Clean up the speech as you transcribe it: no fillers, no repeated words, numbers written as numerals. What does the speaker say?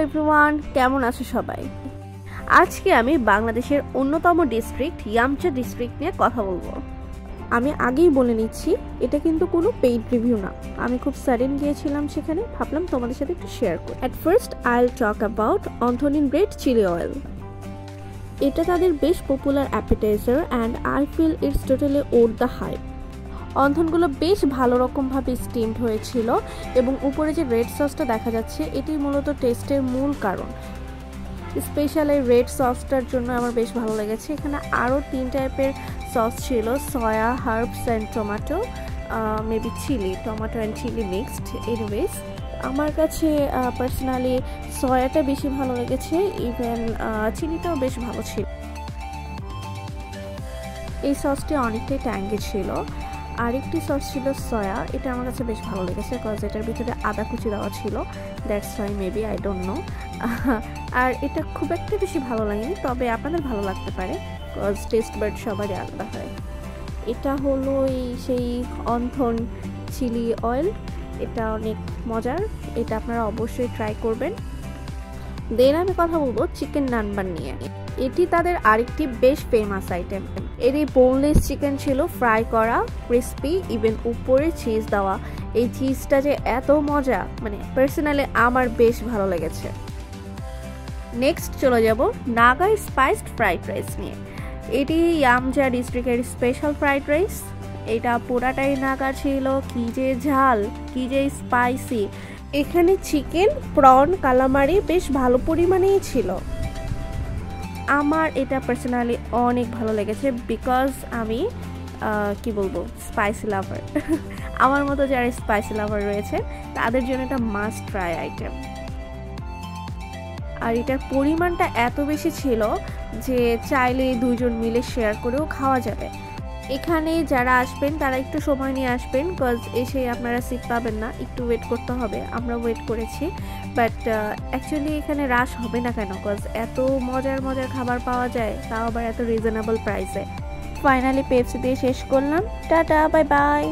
Everyone, কেমন আছো সবাই? আজকে আমি বাংলাদেশের অন্যতম ডিস্ট্রিক্ট ইয়ামচা ডিস্ট্রিক্ট নিয়ে কথা বলবো। আমি আগেই বলে নিচ্ছি, এটা কিন্তু কোনো পেইড রিভিউ না। আমি খুব সাডেন গিয়েছিলাম সেখানে, ভাবলাম তোমাদের সাথে একটু শেয়ার করি। At first I will talk about wonton in red chilli oil. এটা তাদের বেশ popular appetiser and I feel it's totally worth the hype. অন্থনগুলো বেশ ভালো রকমভাবে স্টিমড হয়েছিল এবং উপরে যে রেড সসটা দেখা যাচ্ছে এটি মূলত টেস্টের মূল কারণ। স্পেশাল এই রেড সসটার জন্য আমার বেশ ভালো লেগেছে। এখানে আরও 3 টাইপের সস ছিল, soya, herbs and tomato, maybe chilli, tomato and chilli mixed. Anyways আমার কাছে পার্সোনালি সয়াটা বেশি ভালো লেগেছে, ইভেন চিলিটাও বেশ ভালো ছিল। এই সসটি অনেকটাই ট্যাঙ্গি ছিল। আরেকটি সস ছিল সয়া, এটা আমার কাছে বেশ ভালো লেগেছে বিকজ এটার ভিতরে আদা কুচি দেওয়া ছিল, that's why maybe, I don't know. আর এটা খুব একটা বেশি ভালো লাগেনি, তবে আপনাদের ভালো লাগতে পারে বিকজ টেস্ট বাড সবারই আলাদা হয়। এটা হলো সেই অন্থন চিলি অয়েল, এটা অনেক মজার, এটা আপনারা অবশ্যই ট্রাই করবেন। দেন আমি কথা বলবো চিকেন নানবান নিয়ে। এটি তাদের আরেকটি বেশ ফেমাস আইটেম। এর এই বোনলেস চিকেন ছিল, ফ্রাই করা, ক্রিস্পি, ইভেন উপরে চিজ দেওয়া। এই চিজটা যে এত মজা, মানে পার্সোনালি আমার বেশ ভালো লেগেছে। নেক্সট চলে যাব নাগা স্পাইসড ফ্রাইড রাইস নিয়ে। এটি ইয়ামচা ডিস্ট্রিক্টের স্পেশাল ফ্রাইড রাইস। এটা পুরাটাই নাগা ছিল, কি যে ঝাল, কি যে স্পাইসি। এখানে চিকেন, প্রন, কালামারি বেশ ভালো পরিমাণেই ছিল। আমার এটা পার্সোনালি অনেক ভালো লেগেছে বিকজ আমি কি বলবো, স্পাইসি লাভার। আমার মতো যারা স্পাইসি লাভার রয়েছে তাদের জন্য এটা মাস্ট ট্রাই আইটেম। আর এটার পরিমাণটা এত বেশি ছিল যে চাইলে 2 জন মিলে শেয়ার করেও খাওয়া যাবে। এখানে যারা আসবেন তারা একটু সময় নিয়ে আসবেন বিকজ এসে আপনারা সিট পাবেন না, একটু ওয়েট করতে হবে। আমরা ওয়েট করেছি, বাট অ্যাকচুয়ালি এখানে রাশ হবে না কেন, বিকজ এত মজার মজার খাবার পাওয়া যায়, তাও আবার এত রিজনেবল প্রাইসে। ফাইনালি পেপসি দিয়ে শেষ করলাম। Tata, bye bye.